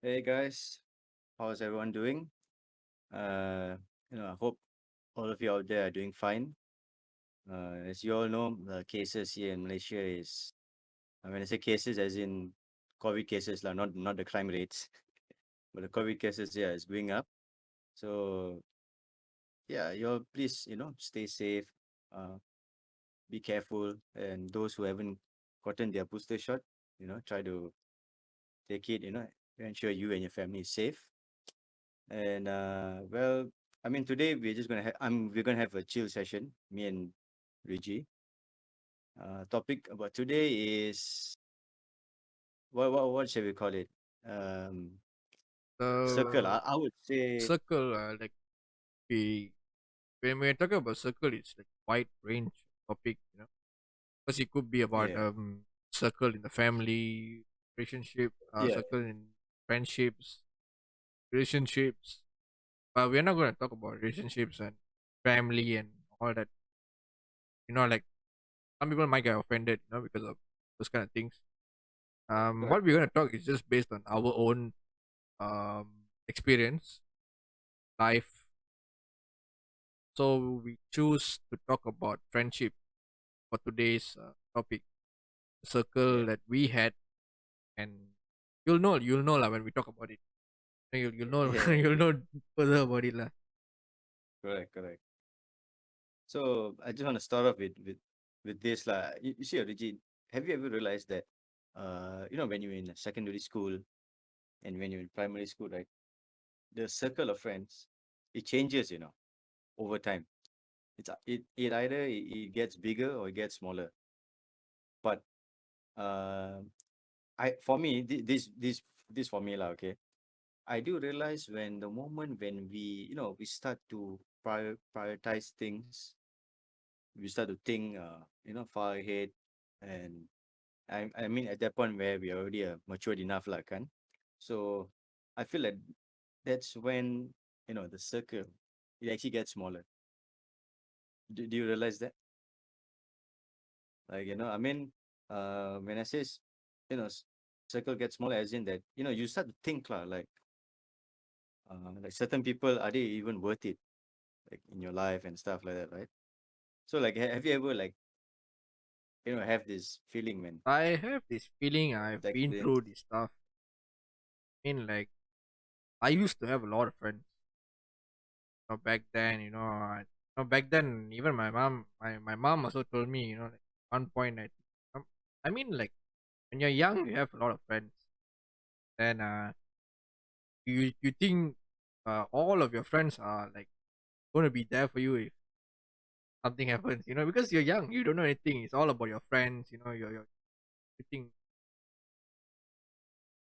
Hey guys, how's everyone doing? Uh, I hope all of you out there are doing fine. As you all know, the cases here in Malaysia is, when I say cases, as in COVID cases, like not the crime rates, but the COVID cases, yeah, is going up. So yeah, you all please, stay safe, uh, be careful, and those who haven't gotten their booster shot, try to take it, to ensure you and your family is safe. And I mean, today we're just gonna have we're gonna have a chill session, me and Reggie. Topic about today is what shall we call it? Um, Circle. The I would say, circle, we when we're talking about circle, it's like wide range topic, because it could be about yeah, circle in the family relationship, yeah, circle in friendships, relationships. But we're not going to talk about relationships and family and all that. Like some people might get offended, because of those kind of things. correct. What we're going to talk is just based on our own experience, life. So we choose to talk about friendship for today's topic, circle Yeah, that we had, and you'll know lah when we talk about it. You'll know yeah, you'll know further about it lah. correct, correct. So I just want to start off with this like you see, Reggie, have you ever realized that when you're in secondary school and when you're in primary school, right, the circle of friends it changes, over time. It either it gets bigger or it gets smaller. But uh, I for me this for me lah, okay. I do realize when the moment when we start to prioritize things, we start to think far ahead, and I mean at that point where we are already matured enough lah kan. So I feel like that's when the circle it actually gets smaller. Do you realize that? Like, I mean, when I say, circle gets smaller, as in that, you start to think, lah, like certain people, are they even worth it, like in your life and stuff like that, right? So, like, have you ever, like, have this feeling, man, I have this feeling I've the been experience? through this stuff. Like I used to have a lot of friends. Back then, back then even my mom also told me, like one point I mean, like when you're young, you have a lot of friends. Then you think all of your friends are like going to be there for you if something happens, because you're young, you don't know anything. It's all about your friends, you think,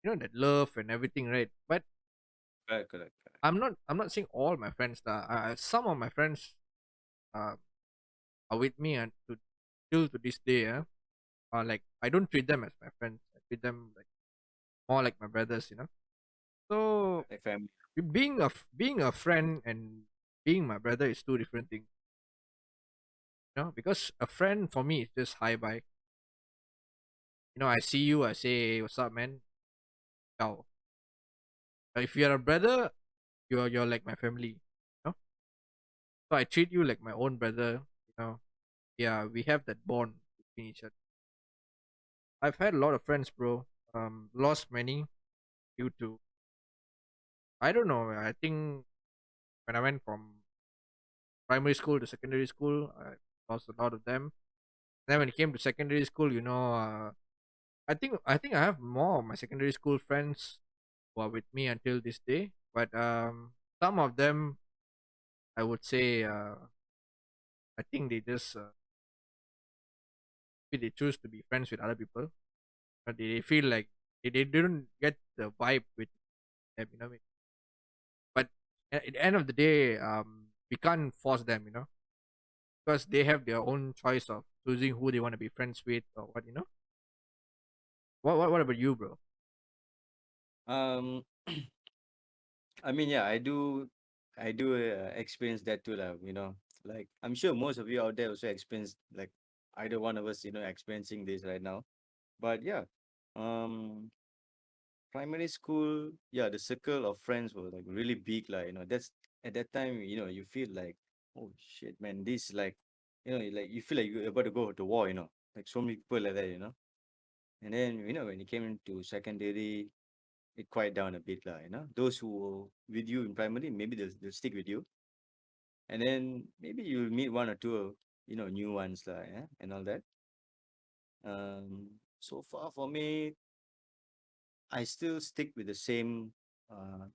that love and everything, right? But Correct, correct, correct. I'm not saying all my friends. Some of my friends uh, are with me and to till to this day. Like I don't treat them as my friends. I treat them like more like my brothers. So Like family. being a friend and being my brother is two different things. Because a friend for me is just hi bye. I see you, I say, "Hey, what's up, man?" Ciao. If you're a brother, you're like my family. So I treat you like my own brother. Yeah, we have that bond between each other. I've had a lot of friends, bro. Lost many due to, I don't know. I think when I went from primary school to secondary school, I lost a lot of them. Then when it came to secondary school, I think I have more of my secondary school friends who are with me until this day. But some of them, I would say, I think they choose to be friends with other people, but they feel like they didn't get the vibe with them. But at the end of the day, we can't force them, because they have their own choice of choosing who they want to be friends with or what. What about you, bro? Um, I mean, yeah, I do experience that too, lah. Like I'm sure most of you out there also experience like either one of us, experiencing this right now. But yeah, um, primary school, yeah, the circle of friends were like really big, like, that's at that time, you feel like, oh shit, man, this like, like you feel like you're about to go to war, like so many people like that. And then, when you came into secondary, it quiet down a bit, those who were with you in primary, maybe they'll stick with you. And then maybe you'll meet one or two, new ones, yeah, and all that. So far for me, I still stick with the same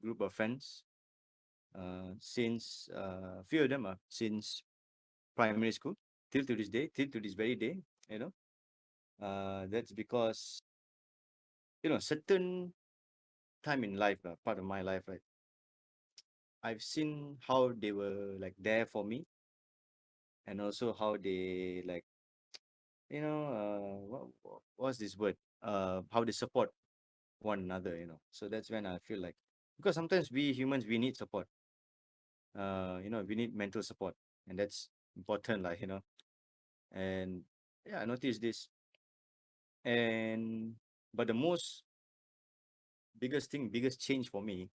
group of friends since a few of them are since primary school till to this day, till to this very day. You know, that's because certain time in life, part of my life, right? I've seen how they were like there for me, and also how they like what's this word? How they support one another. So that's when I feel like, because sometimes we humans we need support. We need mental support, and that's important, and yeah, I noticed this. And but the most biggest change for me,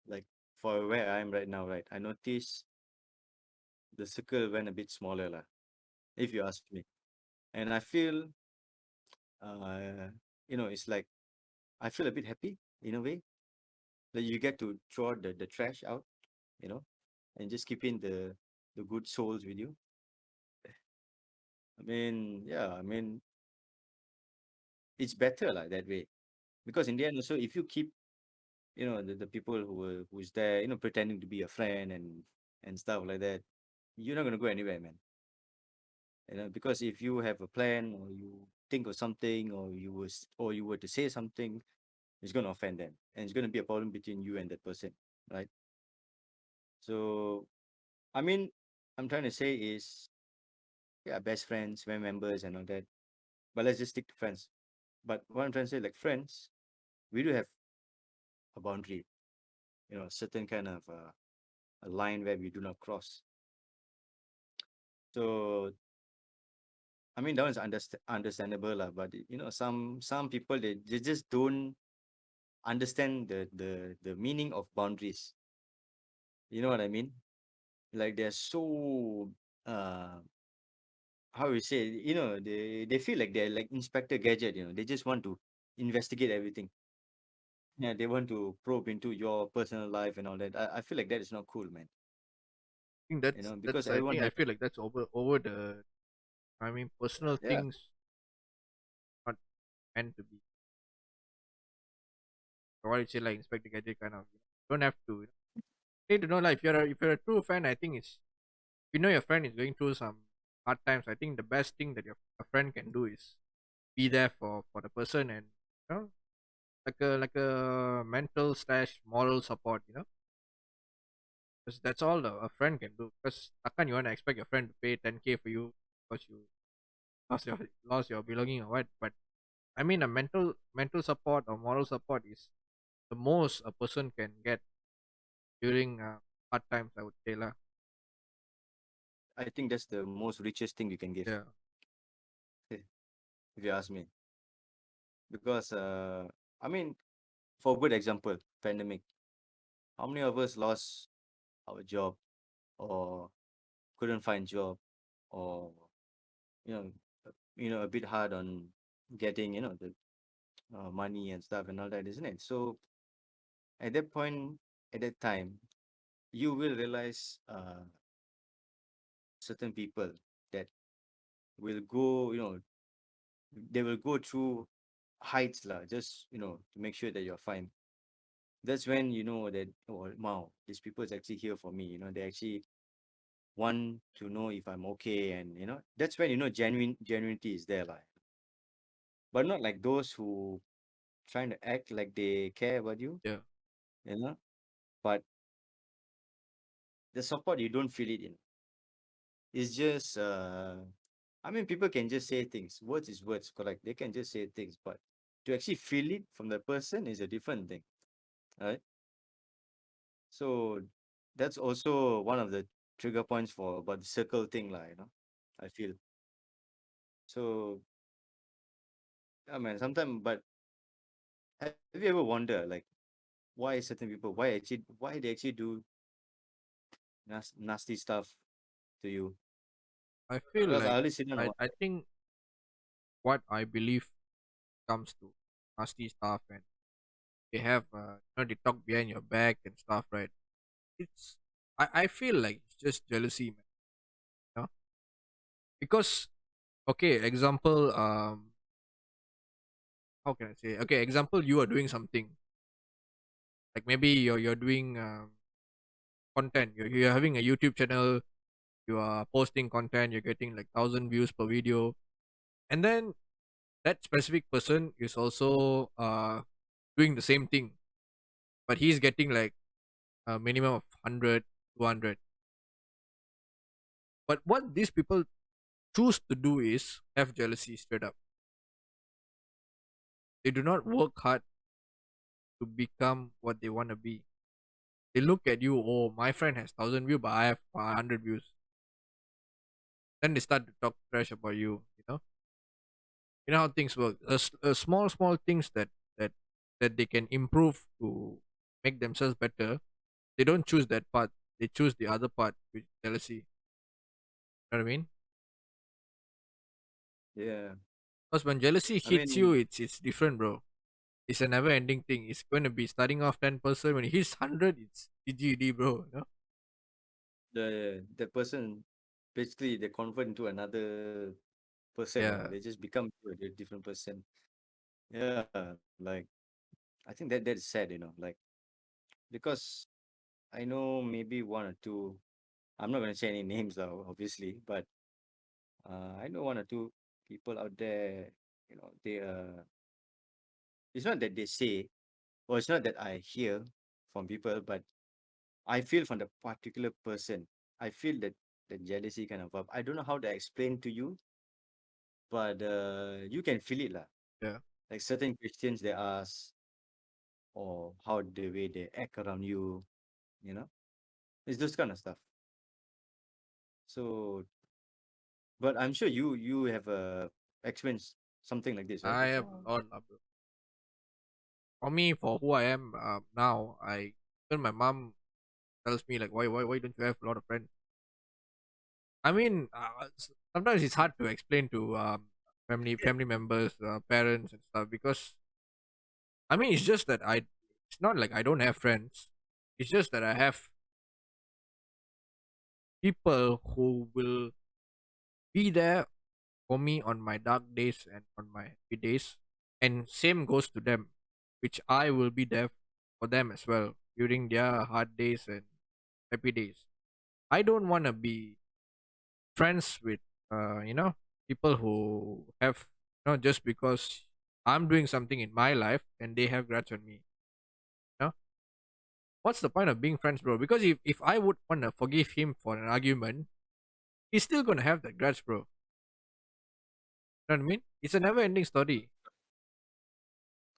like for where I am right now, right? I noticed the circle went a bit smaller, lah, if you ask me. And I feel uh it's like I feel a bit happy in a way that you get to throw the trash out, you know, and just keep in the good souls with you. I mean, yeah, I mean, it's better like that way, because in the end also, if you keep the people who's there, pretending to be a friend and stuff like that, you're not gonna go anywhere, man. Because if you have a plan, or you think of something, or you were to say something, it's gonna offend them, and it's gonna be a problem between you and that person, right? So I mean, I'm trying to say is, yeah, best friends, family members, and all that, but let's just stick to friends. But what I'm trying to say, like friends, we do have a boundary, certain kind of a line where we do not cross. So I mean, that one's understandable, lah. But some people, they just don't understand the meaning of boundaries. You know what I mean? Like they're so uh how we say, they feel like they're like Inspector Gadget. They just want to investigate everything. Yeah, they want to probe into your personal life and all that. I feel like that is not cool, man. think Because I everyone think I has, feel like that's over the. I mean, personal yeah, things not meant to be. What you say, like Inspector Gadget kind of. Don't have to. Need to know, like, if you're a true fan, I think it's, if you know your friend is going through some hard times. I think the best thing that your a friend can do is be there for the person, and like a mental slash moral support. Because that's all a friend can do. Because how can you want to expect your friend to pay 10K for you because you lost your belonging or what? But I mean, a mental support or moral support is the most a person can get during hard times. I would say lah. I think that's the most richest thing you can give, Yeah, if you ask me. Because I mean, for a good example, pandemic. How many of us lost our job, or couldn't find job, or you know, a bit hard on getting the money and stuff and all that, isn't it? So at that point, at that time, you will realize certain people that will go, they will go through heights lah, just to make sure that you're fine. That's when you know that, oh wow, these people is actually here for me. They actually want to know if I'm okay, and that's when genuinity is there, like. But not like those who trying to act like they care about you, yeah. you know. But the support, you don't feel it in. It's just I mean, people can just say things. Words is words, correct? They can just say things, but to actually feel it from the person is a different thing, right? So that's also one of the trigger points for about the circle thing, like, I feel. So, yeah, man, sometimes, but have you ever wonder like why certain people, why they actually do nasty stuff to you? I feel Because I like always sit down and I wonder. think what I believe comes to nasty stuff, and they have they talk behind your back and stuff, right? It's I feel like it's just jealousy, man. You know? Because okay, example, how can I say? Okay, example, you are doing something like maybe you're doing content. You're having a YouTube channel. You are posting content. You're getting like 1,000 views per video, and then that specific person is also doing the same thing, but he's getting like a minimum of 100, 200. But what these people choose to do is have jealousy straight up. They do not work hard to become what they want to be. They look at you, oh, my friend has 1,000 views, but I have 100 views. Then they start to talk trash about you. You know how things work. Small things that they can improve to make themselves better. They don't choose that part. They choose the other part, which is jealousy. You know what I mean? Yeah, Because when jealousy I hits you, mean it's different, bro. It's a never ending thing. It's going to be starting off 10%. When it hits 100, it's GGD, bro. the person basically they convert into another person. Yeah. They just become a different person. Yeah, like I think that is sad. Like because I know maybe one or two. I'm not gonna say any names though, obviously, but I know one or two people out there. They it's not that they say, or it's not that I hear from people, but I feel from the particular person. I feel that the jealousy kind of vibe. I don't know how to explain to you, but you can feel it lah. Yeah. Like certain questions they ask, or how the way they act around you. You know, it's those kind of stuff. So, but I'm sure you have experienced something like this, right? I have Before. a lot, bro. For me, for who I am now, even my mom tells me like, why don't you have a lot of friends? I mean, sometimes it's hard to explain to family members, parents and stuff because I mean it's just that I. It's not like I don't have friends. It's just that I have people who will be there for me on my dark days and on my happy days, and same goes to them, which I will be there for them as well during their hard days and happy days. I don't want to be friends with people who have just because I'm doing something in my life and they have grudge on me. You know what's the point of being friends, bro? Because if I would want to forgive him for an argument, he's still gonna have that grudge, bro. You know what I mean? It's a never ending story.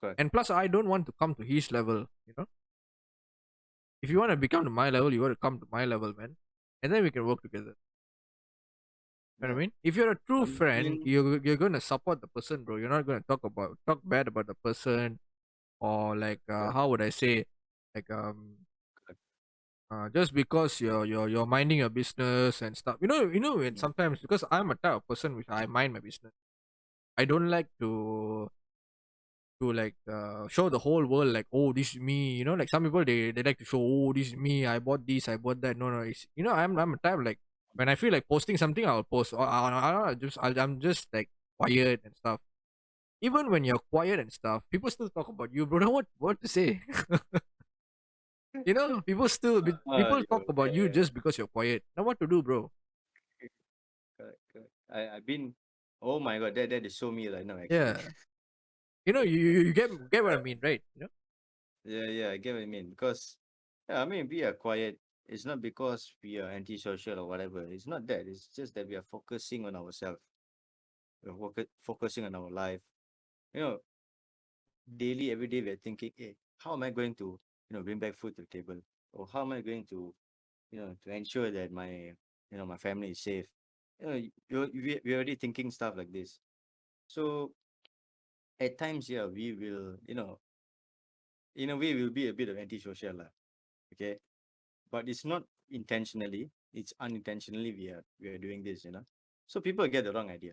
Correct. And plus, I don't want to come to his level. If you want to become to my level, you got to come to my level, man, and then we can work together. You know Yeah. what I mean? If you're a I true friend, mean, you're gonna support the person, bro. You're not gonna talk bad about the person, or like correct, how would I say, like correct. just because you're minding your business and stuff. And Mm. sometimes because I'm a type of person which I mind my business. I don't like to like show the whole world like, oh, this is me. Like some people they like to show, oh, this is me. I bought this, I bought that. No, it's, I'm a type like when I feel like posting something, I'll post. Or I'm just like quiet and stuff. Even when you're quiet and stuff, people still talk about you, bro. Know what to say? Ah, People talk about you yeah, just because you're quiet. Now what to do, bro? correct, correct. I've been. Oh my God, that is so me right now. Actually, Yeah, you get what I mean, right? yeah, yeah, I get what you mean. Because yeah, I mean, we are quiet. It's not because we are antisocial or whatever. It's not that. It's just that we are focusing on ourselves. We're focusing on our life. You know, daily, every day, we're thinking, hey, how am I going to, bring back food to the table, or how am I going to, to ensure that my family is safe. We're already thinking stuff like this. So at times, yeah, we will, in a way will be a bit of antisocial lah. Okay, but it's not intentionally; it's unintentionally we are doing this. So people get the wrong idea.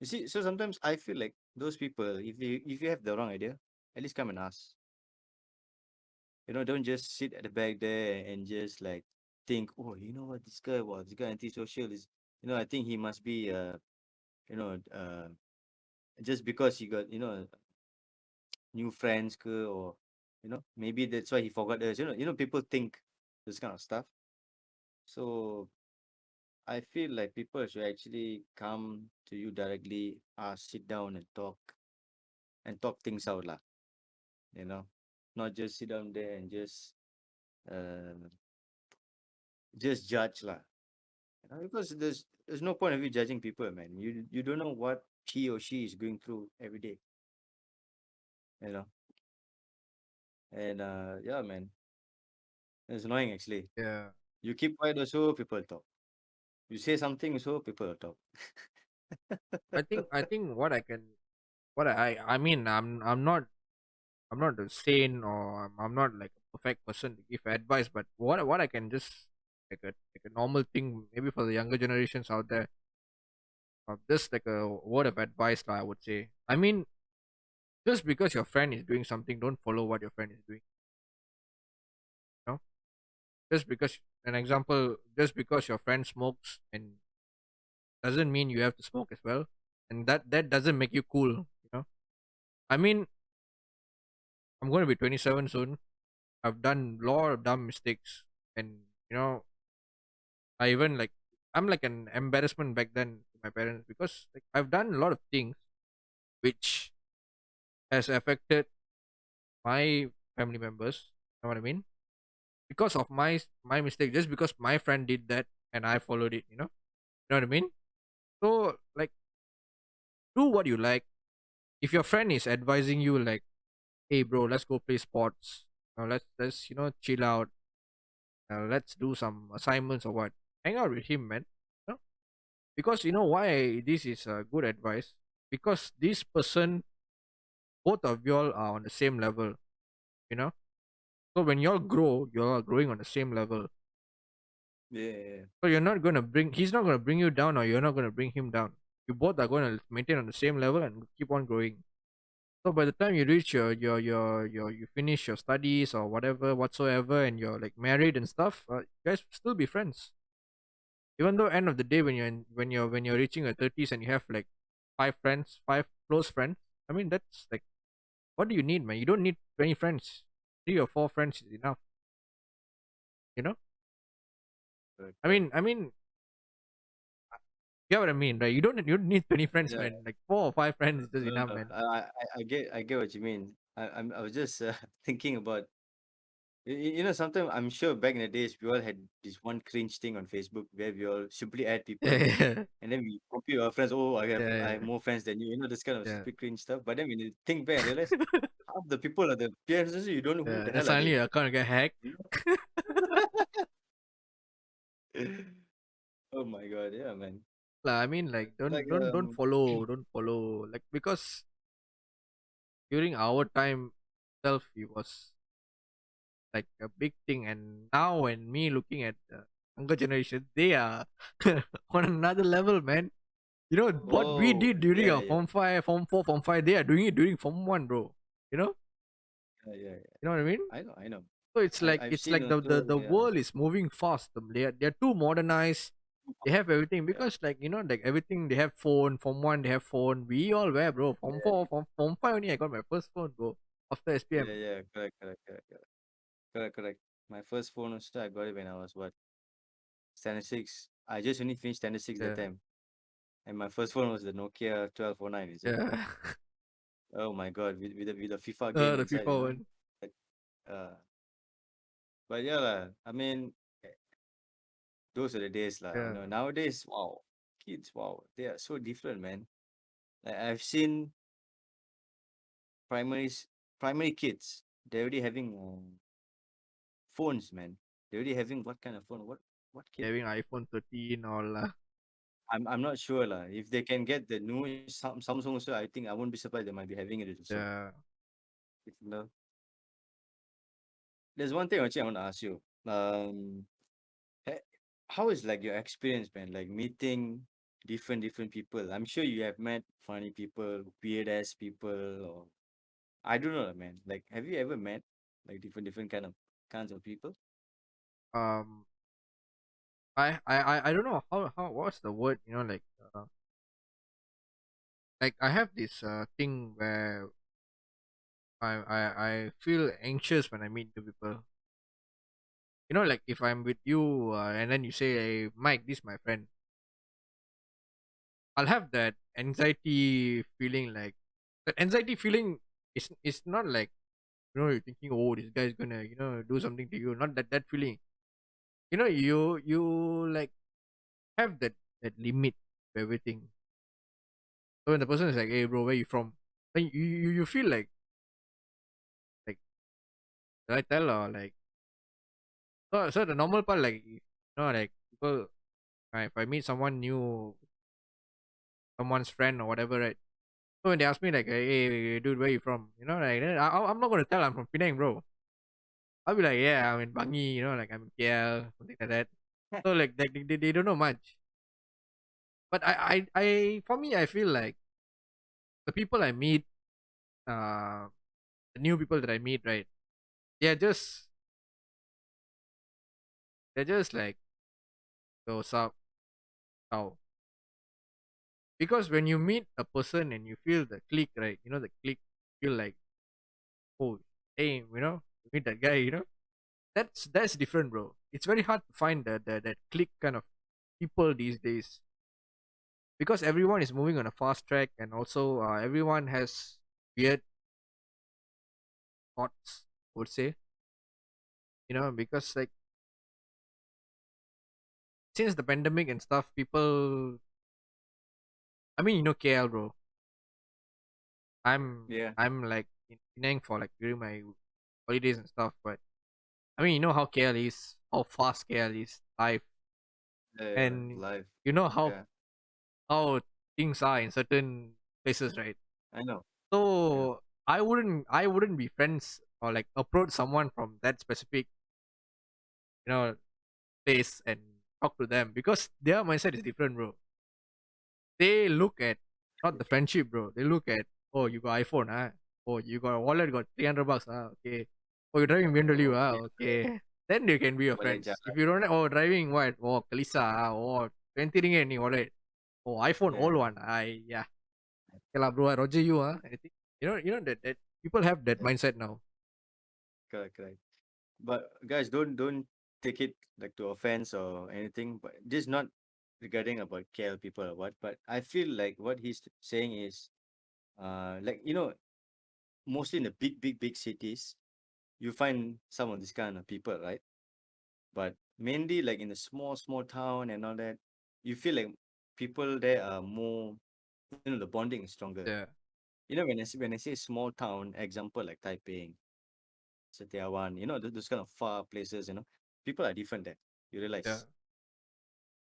You see, so sometimes I feel like those people, if you have the wrong idea, at least come and ask. Don't just sit at the back there and just like think, oh, you know what, this guy antisocial is. I think he must be you know, just because he got new friends or maybe that's why he forgot us. People think this kind of stuff. So I feel like people should actually come to you directly, sit down and talk things out lah. You know, not just sit down there and uh just judge lah. Because there's no point of you judging people, man. You don't know what he or she is going through every day. You know, and yeah, man, it's annoying actually. Yeah. You keep quiet also, people talk. You say something also, people will talk. I think what I mean, I'm not a sane, or I'm not like a perfect person to give advice, but what I can just like a normal thing maybe for the younger generations out there, just like a word of advice lah, I would say. I mean, just because your friend is doing something, don't follow what your friend is doing. You know, just because an example, just because your friend smokes and doesn't mean you have to smoke as well, and that doesn't make you cool. I mean, I'm going to be 27 soon. I've done a lot of dumb mistakes, and I even like I'm like an embarrassment back then to my parents, because like I've done a lot of things which has affected my family members. You know what I mean? Because of my mistake, just because my friend did that and I followed it. You know what I mean? So like, do what you like. If your friend is advising you like, "Hey, bro, let's go play sports. Let's chill out. Let's do some assignments or what." Hang out with him, man. You know? Because you know why this is good advice? Because this person, both of y'all are on the same level. You know, so when y'all grow, y'all are growing on the same level. Yeah, So you're not gonna bring. He's not gonna bring you down, or you're not gonna bring him down. You both are gonna maintain on the same level and keep on growing. So by the time you reach your you finish your studies or whatever whatsoever, and you're like married and stuff, you guys will still be friends. Even though end of the day, when you're reaching your 30s and you have like five friends, five close friends. I mean, that's like, what do you need, man? You don't need 20 friends. 3 or 4 friends is enough. You know. correct, I correct. mean, I mean, you get what I mean, right? You don't need 20 friends, Yeah, man. Like 4 or 5 friends is just no, enough, no, man. I get what you mean. I was just thinking about sometimes I'm sure back in the days we all had this one cringe thing on Facebook where we all simply add people Yeah, and then we copy our friends. Oh, I have yeah, I have more friends than you. This kind of yeah, stupid cringe stuff. But then when you think back and realize half the people are the peers, you don't know who yeah. the Then hell are suddenly they. your account get hacked. You know? Oh my god, yeah, man. I mean, like, don't Like don't don't follow, don't follow, like, because during our time itself, it was like a big thing, and now when me looking at the younger generation, they are on another level, man. You know what we oh did during yeah, our yeah, form 5, form 4, form 5, they are doing it during form 1, bro. You know, yeah, yeah, yeah. you know what I mean? I know. So it's like I've it's seen like the the, also, the yeah. world is moving fast. They're too modernized. They have everything, Yeah, because like like everything, they have phone. Form 1 they have phone. We all were, bro. Form 4, form 5 only I got my first phone, bro. After yeah, SPM. yeah. Correct, correct, correct, correct, correct, correct. My first phone also I got it when I was what, standard six. I just only finished standard six that Yeah, time, and my first phone was the Nokia 1209. Is it? yeah. Oh my god, with a FIFA game The inside, FIFA one. Like, Uh, but yeah, lah. I mean, those are the days, lah. Yeah, Nowadays, wow, kids, wow, they are so different, man. Like I've seen primaries, primary kids. They're already having phones, man. They're already having what kind of phone? What kid? having iPhone 13 all. I'm not sure, lah. If they can get the new Samsung, so I think I won't be surprised they might be having it also. Yeah. You know, there's one thing actually I want to ask you. He- how is like your experience, man? Like meeting different people. I'm sure you have met funny people, weird ass people, or I don't know, man. Like, have you ever met like different kinds of people? Um, I don't know how what's the word, like I have this thing where I feel anxious when I meet new people. Like if I'm with you and then you say, hey, Mike, this is my friend, I'll have that anxiety feeling. Like that anxiety feeling is not like, you're thinking, oh, this guy's gonna do something to you. Not that feeling. You like have that limit to everything. So when the person is like, hey bro, where you from? Then you feel like did I tell, or like, so the normal part, like, like people, if I meet someone new, someone's friend or whatever, right? So when they ask me like, hey dude, where you from? Like, then I'm not gonna tell I'm from Penang, bro. I'll be like, yeah, I'm in Bangi, like I'm in KL, something like that. So like they don't know much. But for me, I feel like the people I meet, uh, the new people that I meet, right? They're just they're just like, "Yo, what's up? How?" Because when you meet a person and you feel the click, right? The click, feel like, oh, hey, you meet that guy, that's different, bro. It's very hard to find that click kind of people these days, because everyone is moving on a fast track, and also everyone has weird thoughts, I would say, because like since the pandemic and stuff, people, I mean, KL, bro. Yeah, I'm like in Penang for like during my holidays and stuff, but I mean, how KL is, how fast KL is life, and live. you know how Yeah, how things are in certain places, right? I know. Yeah, So I wouldn't be friends or like approach someone from that specific you know place and talk to them, because their mindset is different, bro. They look at not the friendship, bro. They look at, oh, you got iPhone, oh, you got a wallet, got $300, okay. Oh, you're driving BMW, okay. okay. Then they can be your Boleh friends. jalan. If you don't, oh, driving what? Oh, Kalisa, oh, 20 ringgit ni wallet. Oh, iPhone old Yeah, one. Yeah. Okay lah, bro. I Roger you, anything. That people have that yeah, mindset now. correct, correct. But guys, don't take it like to offense or anything. But this is not regarding about KL people or what. But I feel like what he's saying is, like mostly in the big cities, you find some of this kind of people, right? But mainly like in the small town and all that, you feel like people there are more, the bonding is stronger. Yeah, When I say small town, example like Taipei, Setiawan, those kind of far places, people are different there. You yeah. realize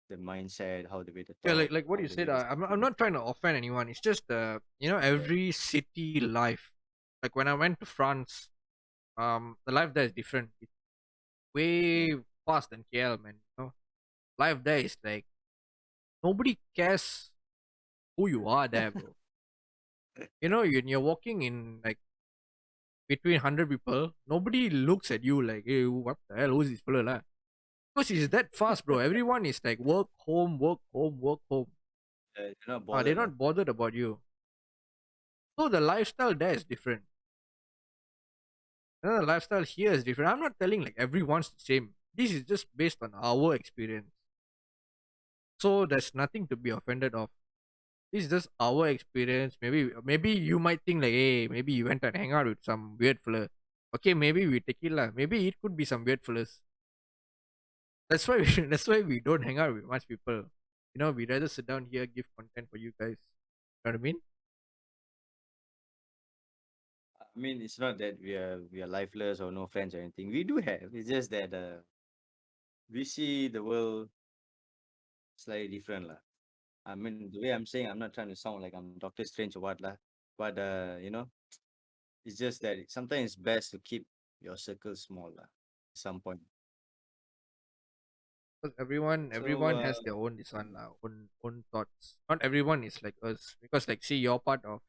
the mindset, how the way they Yeah, talk, like what how you the way said. they I'm speak. not trying to offend anyone. It's just every city life. Like when I went to France, the life there is different. It's Yeah. way fast than KL, man. Life there is like nobody cares who you are there, bro. You're walking in like between 100 people, nobody looks at you like, hey, what the hell? Who's this fella, lah? Because it's that fast, bro. Everyone is like work, home, work, home, work, home. You're not They're bothered, lah. not bothered about you. So the lifestyle there is different. The lifestyle here is different. I'm not telling like everyone's the same. This is just based on our experience. So there's nothing to be offended of. This is just our experience. Maybe you might think like, hey, maybe you went and hang out with some weird fella. Okay, maybe we take it lah. Maybe it could be some weird fellas. That's why that's why we don't hang out with much people. We rather sit down here, give content for you guys. You know what I mean? I mean, it's not that we are lifeless or no friends or anything. We do have. It's just that we see the world slightly different, lah. I mean, the way I'm saying, I'm not trying to sound like I'm Doctor Strange or what, lah. But It's just that sometimes it's best to keep your circle small lah, at some point. Because everyone So everyone has their own this one own thoughts. Not everyone is like us, because like see your part of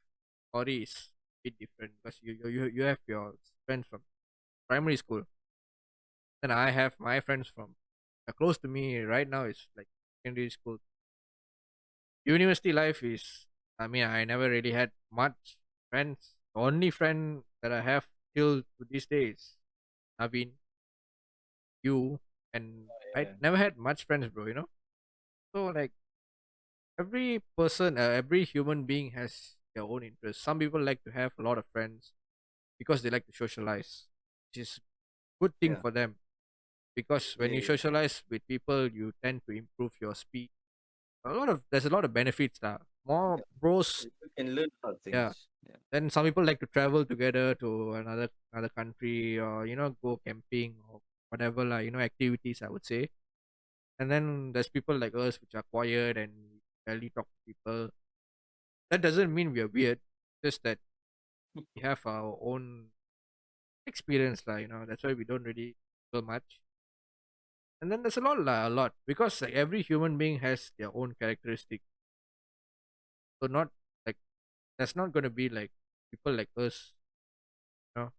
story is a bit different, because you have your friends from primary school, and I have my friends from close to me right now is like secondary school. University life is, I mean, I never really had much friends. The only friend that I have till to this day is Naveen, you, and I yeah, never had much friends, bro. So like every person, every human being has their own interests. Some people like to have a lot of friends because they like to socialize, which is good thing yeah, for them. Because when you they socialize with people, you tend to improve your speed. There's a lot of benefits. More yeah, pros. you can learn a lot of Yeah. things. Yeah, Then some people like to travel together to another country, or go camping or whatever activities, I would say. And then there's people like us which are quiet and barely talk to people. That doesn't mean we are weird, just that we have our own experience, that's why we don't really feel much. And then there's a lot, because like every human being has their own characteristic. So not like that's not gonna be like people like us. you know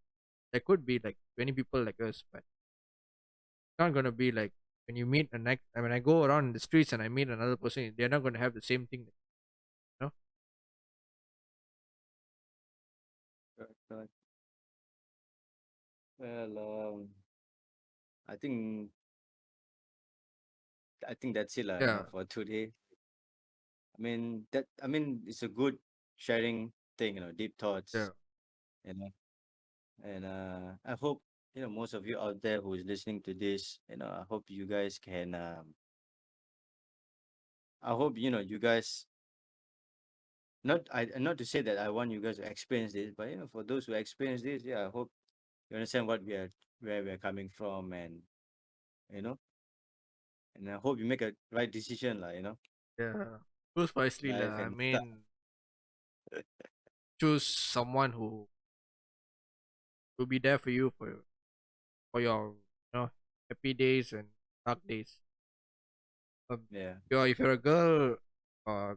there could be like 20 people like us, but it's not gonna be like when you meet a next. I mean, I go around the streets and I meet another person, they're not gonna have the same thing. you know correct, correct. Well, I think I think that's it lah, yeah. for today. I mean it's a good sharing thing, deep Yeah. thoughts, you know, and I hope most of you out there who is listening to this, I hope you guys can. I hope you guys, not to say that I want you guys to experience this, but for those who experience this, yeah, I hope you understand where we're coming from, and you know, and I hope you make a right decision, like Yeah. Choose wisely life lah. I and stuff. mean, choose someone who will be there for you for your happy days and dark days. Yeah, If you're a girl,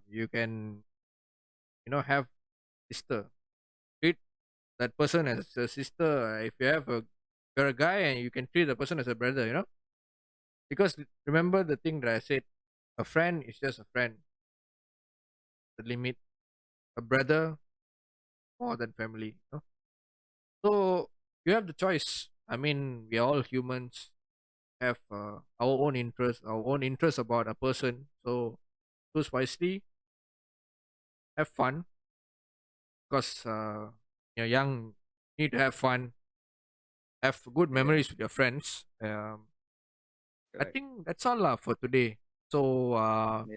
you can have sister. Treat that person as a sister. If you're a guy, and you can treat the person as a brother. Because remember the thing that I said, a friend is just a friend. The limit. A brother more than family. So you have the choice. I mean, we are all humans. Have our own interests about a person. So choose wisely. Have fun, because you're young. You need to have fun. Have good yeah, memories with your friends. I correct. think that's all for today. So Yeah,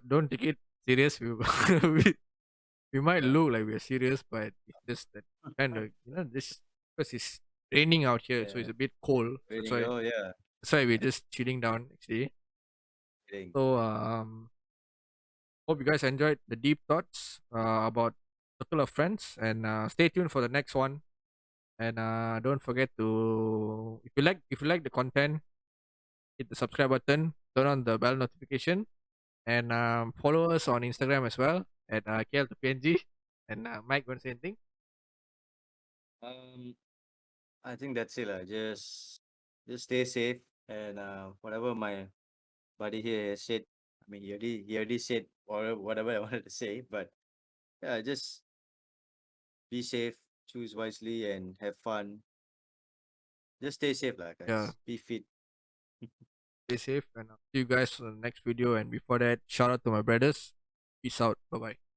don't take it serious. We might yeah. look like we're serious, but it's just that kind of this, because it's raining out here, so Yeah, it's a bit cold. waiting. Oh yeah, That's why we're just chilling down actually. waiting. So hope you guys enjoyed the deep thoughts about circle of friends, and stay tuned for the next one. And don't forget to, if you like the content, hit the subscribe button, turn on the bell notification, and follow us on Instagram as well at KL2PNG. And Mike, want to say anything? Um, I think that's it lah. Just stay safe, and whatever my buddy here has said. I mean, he already said whatever I wanted to say, but yeah, just be safe, choose wisely, and have fun. Just stay safe, lah, Yeah, guys. Be fit. stay safe, and see you guys on the next video. And before that, shout out to my brothers. Peace out. Bye bye.